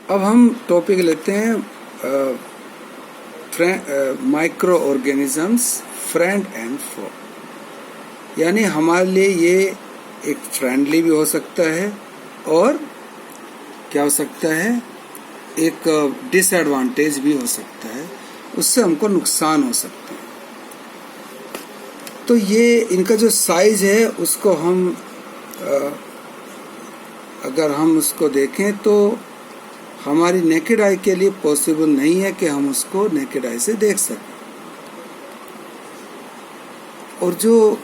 अब हम टॉपिक लेते हैं माइक्रो ऑर्गेनिजम्स फ्रेंड एंड फो, यानी हमारे लिए ये एक फ्रेंडली भी हो सकता है और क्या हो सकता है, एक डिसएडवांटेज भी हो सकता है, उससे हमको नुकसान हो सकता है। तो ये इनका जो साइज है उसको हम अगर हम उसको देखें तो हमारी नेकेड आई के लिए पॉसिबल नहीं है कि हम उसको नेकेड आई से देख सकें। और जो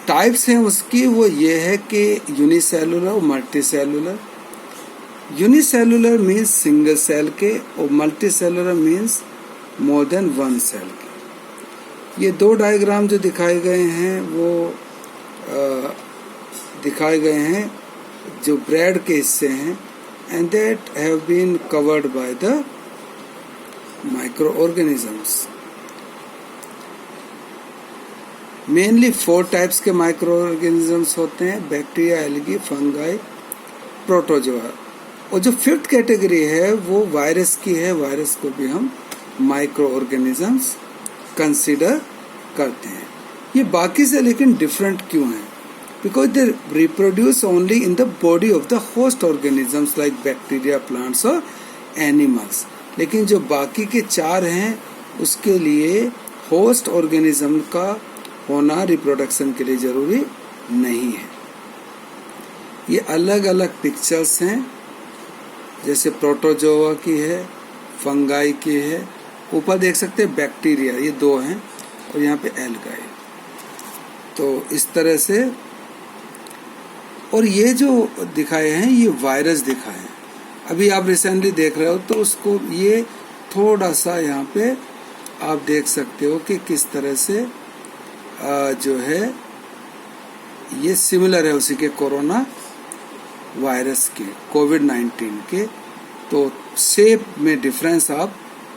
टाइप्स हैं उसकी वो ये है कि यूनिसेलुलर और multicellular. Unicellular means single cell के और multicellular means more than one cell के। ये दो डायग्राम जो दिखाए गए हैं वो दिखाए गए हैं जो ब्रेड के हिस्से हैं, and that have been covered by the micro organisms. Mainly 4 types के माइक्रो ऑर्गेनिजम्स होते हैं, बैक्टीरिया, एल्गी, फंगाई, प्रोटोजोआ। और जो 5th कैटेगरी है वो वायरस की है, वायरस को भी हम माइक्रो ऑर्गेनिजम्स कंसीडर करते हैं। ये बाकी से लेकिन डिफरेंट क्यों है? Because they reproduce only in the body of the host organisms like bacteria, plants और एनिमल्स। लेकिन जो बाकी के 4 हैं उसके लिए होस्ट ऑर्गेनिज्म का होना रिप्रोडक्शन के लिए जरूरी नहीं है। ये अलग अलग पिक्चर्स हैं, जैसे प्रोटोजोआ की है, फंगाई की है, ऊपर देख सकते हैं बैक्टीरिया, ये 2 हैं, और यहाँ पे एल्गाई। तो इस तरह से, और ये जो दिखाए हैं ये वायरस दिखाए हैं। अभी आप रिसेंटली देख रहे हो तो उसको ये थोड़ा सा यहाँ पे आप देख सकते हो कि किस तरह से जो है ये सिमिलर है उसी के कोरोना वायरस के, कोविड-19 के। तो शेप में डिफरेंस आप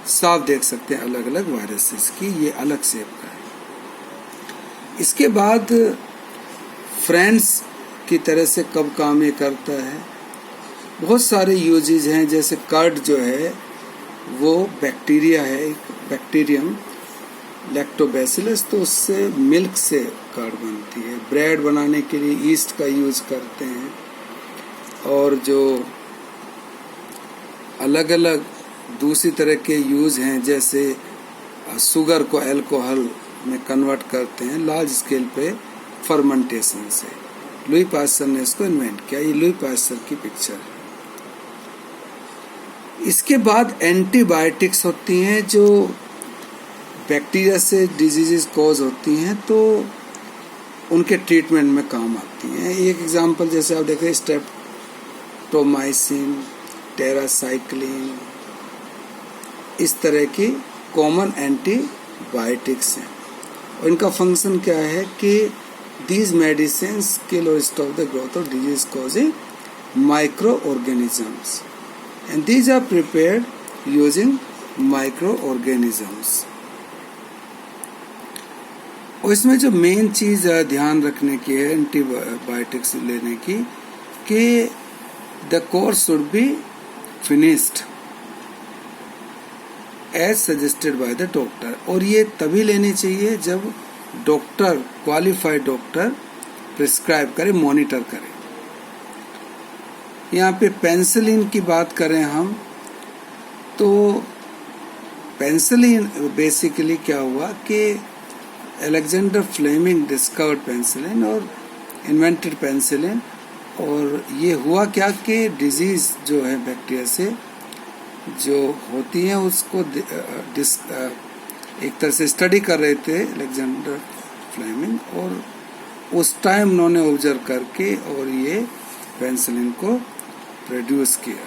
साफ देख सकते हैं अलग अलग वायरसेस की, ये अलग शेप का है। इसके बाद फ्रेंड्स की तरह से कब काम ये करता है, बहुत सारे यूजेज हैं। जैसे कर्ड जो है वो बैक्टीरिया है, एक बैक्टीरियम लैक्टोबैसिलस, तो उससे मिल्क से कर्ड बनती है। ब्रेड बनाने के लिए ईस्ट का यूज करते हैं। और जो अलग अलग दूसरी तरह के यूज हैं, जैसे शुगर को अल्कोहल में कन्वर्ट करते हैं लार्ज स्केल पे फर्मेंटेशन से। लुई पास्चर ने इसको इन्वेंट किया। ये लुई पास्चर की पिक्चर है। इसके बाद एंटीबायोटिक्स होती हैं जो बैक्टीरिया से डिजीजेस कॉज होती हैं, तो उनके ट्रीटमेंट में काम आती हैं। एक एग्जांपल जैसे आप देख रहे हैं स्ट्रेप्टोमाइसिन, टेरासाइक्लिन, इस तरह की कॉमन एंटीबायोटिक्स हैं। और इनका फंक्शन क्या है कि these medicines kill or stop the growth of disease causing microorganisms, and these are prepared using microorganisms. और इसमें जो मेन चीज ध्यान रखने की है एंटीबायोटिक्स लेने की, कि the course should be finished as suggested by the doctor, और ये तभी लेनी चाहिए जब डॉक्टर, क्वालिफाइड डॉक्टर प्रिस्क्राइब करे, मॉनिटर करे। यहाँ पे पेनिसिलिन की बात करें हम, तो पेनिसिलिन बेसिकली क्या हुआ कि अलेक्जेंडर फ्लेमिंग डिस्कवर्ड पेनिसिलिन और इन्वेंटेड पेनिसिलिन। और ये हुआ क्या कि डिजीज जो है बैक्टीरिया से जो होती है उसको एक तरह से स्टडी कर रहे थे अलेक्जेंडर फ्लेमिंग, और उस टाइम उन्होंने ऑब्जर्व करके और ये पेनिसिलिन को प्रोड्यूस किया।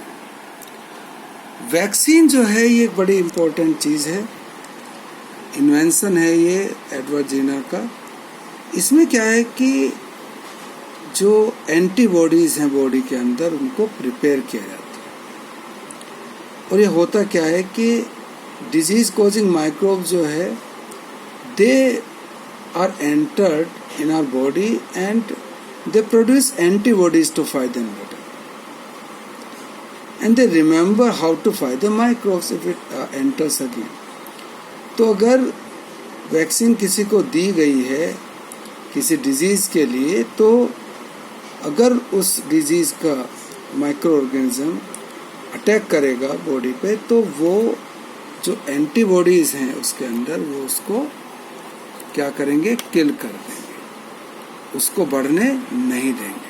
वैक्सीन जो है ये एक बड़ी इम्पोर्टेंट चीज़ है, इन्वेंशन है ये एडवर्ड जेनर का। इसमें क्या है कि जो एंटीबॉडीज हैं बॉडी के अंदर उनको प्रिपेयर किया जाता है। और ये होता क्या है कि डिजीज कॉजिंग माइक्रोब जो है they are entered in our body and they produce antibodies to fight the invader. and they remember how to fight the microbes if it enters again. तो अगर वैक्सीन किसी को दी गई है किसी डिजीज के लिए, तो अगर उस डिजीज का माइक्रो ऑर्गेनिज्म अटैक करेगा बॉडी पे, तो वो जो एंटीबॉडीज हैं उसके अंदर वो उसको क्या करेंगे, किल कर देंगे, उसको बढ़ने नहीं देंगे.